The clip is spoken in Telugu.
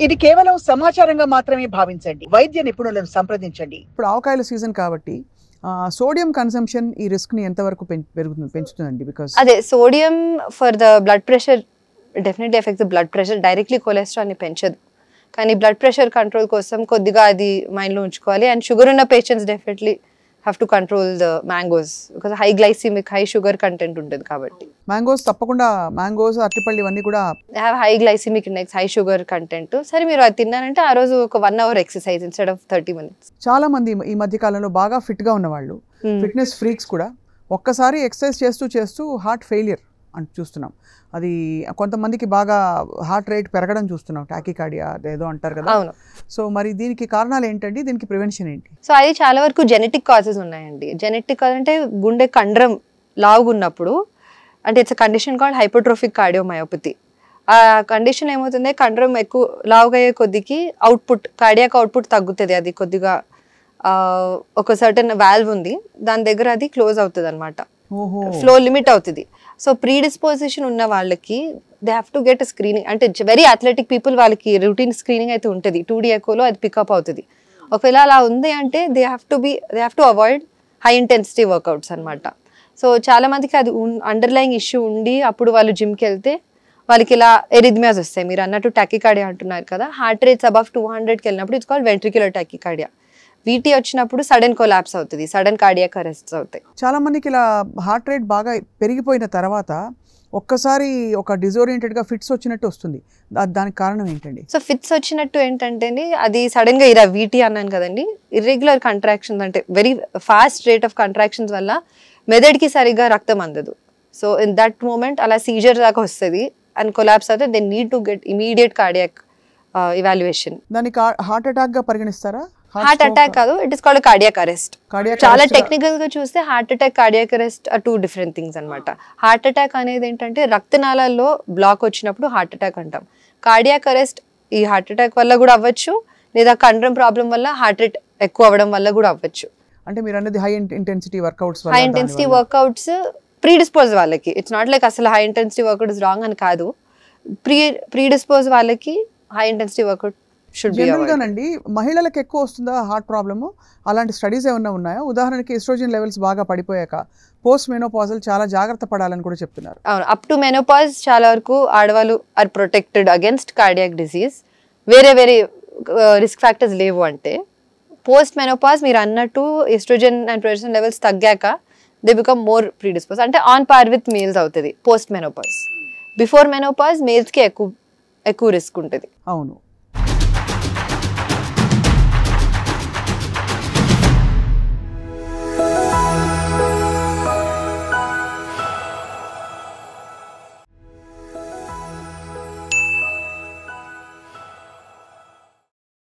ఇది కేవలం సమాచారంగా మాత్రమే భావించండి. వైద్య నిపుణులను సంప్రదించండి. ఇప్పుడు ఆవకాయల సీజన్ కాబట్టి సోడియం కన్సంప్షన్ ఈ రిస్క్ ని ఎంతవరకు పెంచుతుందండి? బికాస్ అదే sodium for the blood pressure definitely effects the blood pressure, directly cholesterol ని పెంచదు, కానీ బ్లడ్ ప్రెషర్ కంట్రోల్ కోసం కొద్దిగా అది మైండ్లో ఉంచుకోవాలి. అండ్ షుగర్ ఉన్న patients definitely have to control the mangoes because high glycemic, high sugar content ఉంటుంది కాబట్టి. మ్యాంగోస్ తప్పకుండా, మ్యాంగోస్, అరటిపళ్ళు ఇవన్నీ కూడా have high glycemic index, high sugar content. సరే మీరు అది తిన్నారంటే ఆ రోజు ఒక 1 hour exercise instead of 30 minutes. చాలా మంది ఈ మధ్య కాలంలో బాగా ఫిట్ గా ఉన్న వాళ్ళు, ఫిట్నెస్ ఫ్రీక్స్ కూడా ఒక్కసారి ఎక్సర్సైజ్ చేస్తూ హార్ట్ ఫెయిలియర్ అని చూస్తున్నాం. అది కొంతమందికి బాగా హార్ట్ రేట్ పెరగడం చూస్తున్నాం, టాకికార్డియా ఏదో అంటారు కదా. అవును. సో మరి దీనికి కారణాలు ఏంటండి? దీనికి ప్రివెన్షన్ ఏంటి? సో అది చాలా వరకు జెనెటిక్ కాజెస్ ఉన్నాయండి. జెనెటిక్ కాజ్ అంటే గుండె కండరం లావుగున్నప్పుడు, అంటే it's a condition called hypotrophic cardiomyopathy. ఆ కండిషన్ ఏమవుతుంది, కండరం ఎక్కువ లావుగా అయ్యే కొద్దికి అవుట్పుట్, కార్డియాక్ అవుట్పుట్ తగ్గుతుంది. అది కొద్దిగా ఒక సర్టన్ వాల్వ్ ఉంది, దాని దగ్గర అది క్లోజ్ అవుతుంది అనమాట, ఫ్లో లిమిట్ అవుతుంది. సో ప్రీడిస్పోజిషన్ ఉన్న వాళ్ళకి they have to get screening, అంటే వెరీ అథ్లెటిక్ పీపుల్ వాళ్ళకి రొటీన్ స్క్రీనింగ్ అయితే ఉంటుంది, 2D ఎకోలో అది పికప్ అవుతుంది. ఒకవేళ అలా ఉంది అంటే they have to avoid high intensity workouts అనమాట. సో చాలా మందికి అది అండర్లైయింగ్ ఇష్యూ ఉండి అప్పుడు వాళ్ళు జిమ్కి వెళ్తే వాళ్ళకి ఇలా ఎరిథ్మియాస్ వస్తాయి. మీరు అన్నట్టు టాకికార్డియా అంటున్నారు కదా, హార్ట్ రేట్స్ అబవ్ 200కి వెళ్ళినప్పుడు ఇట్స్ కాల్డ్ వెంట్రిక్యులర్ టాకికార్డియా. వీటి వచ్చినప్పుడు సడన్ కొలాప్స్ అవుతుంది, సడన్ కార్డియాక్ అరెస్ట్స్ అవుతాయి. చాలా మందికి ఇలా హార్ట్ రేట్ బాగా పెరిగిపోయిన తర్వాత ఒక్కసారి ఒక డిజోరియంటెడ్గా ఫిట్స్ వచ్చినట్టు వస్తుంది. దానికి కారణం ఏంటండి? సో ఫిట్స్ వచ్చినట్టు ఏంటంటే అది సడన్గా ఇలా వీటీ అన్నాను కదండి, ఇర్రెగ్యులర్ కంట్రాక్షన్స్, అంటే very fast rate of contractions వల్ల మెదడుకి సరిగ్గా రక్తం అందదు. సో ఇన్ దట్ మూమెంట్ అలా సీజర్ దాకా వస్తుంది అండ్ కొలాప్స్ అవుతుంది. They need to get immediate cardiac evaluation. దానికి హార్ట్ అటాక్గా పరిగణిస్తారా? హార్ట్ అటాక్ కాదు, it is called cardiac arrest. చాలా టెక్నికల్ గా చూస్తే heart attack, cardiac arrest are 2 different things అనమాట. హార్ట్ అటాక్ అనేది ఏంటంటే రక్తనాళాల్లో బ్లాక్ వచ్చినప్పుడు హార్ట్ అటాక్ అంటాం. కార్డియాక్ అరెస్ట్ ఈ హార్ట్ అటాక్ వల్ల కూడా అవ్వచ్చు, లేదా కండరం ప్రాబ్లం వల్ల హార్ట్ రేట్ ఎక్కువ అవ్వడం వల్ల కూడా అవ్వచ్చు. అంటే మీరు అనేది high intensity workouts, high intensity workouts predispose వాళ్ళకి, ఇట్స్ నాట్ లైక్ అసలు high intensity work out is wrong అని కాదు, ప్రీడిస్పోజ్ వాళ్ళకి హై ఇంటెన్సిటీ వర్కౌట్ జనరల్గానండి. మహిళలకు ఎక్కువ వస్తుందా హార్ట్ ప్రాబ్లము? అలాంటి స్టడీస్ ఏమన్నా ఉన్నాయా? ఉదాహరణకి ఎస్ట్రోజన్ లెవెల్స్ బాగా పడిపోయాక పోస్ట్ మెనోపాజల్ చాలా జాగ్రత్త పడాలని కూడా చెప్తున్నారు. అవును, అప్ టు మెనోపాజ్ చాలా వరకు ఆడవాళ్ళు are protected against cardiac disease. వేరే రిస్క్ ఫ్యాక్టర్స్ లేవు. అంటే పోస్ట్ మెనోపాజ్ మీరు అన్నట్టు ఎస్ట్రోజన్ అండ్ ప్రొజెస్టరాన్ లెవెల్స్ తగ్గాక దే బికమ్ మోర్ ప్రీడిస్పోజ్, అంటే ఆన్ పార్ విత్ మేల్స్ అవుతుంది పోస్ట్ మెనోపాజ్. బిఫోర్ మెనోపాజ్ మేల్స్కి ఎక్కువ రిస్క్ ఉంటుంది. అవును.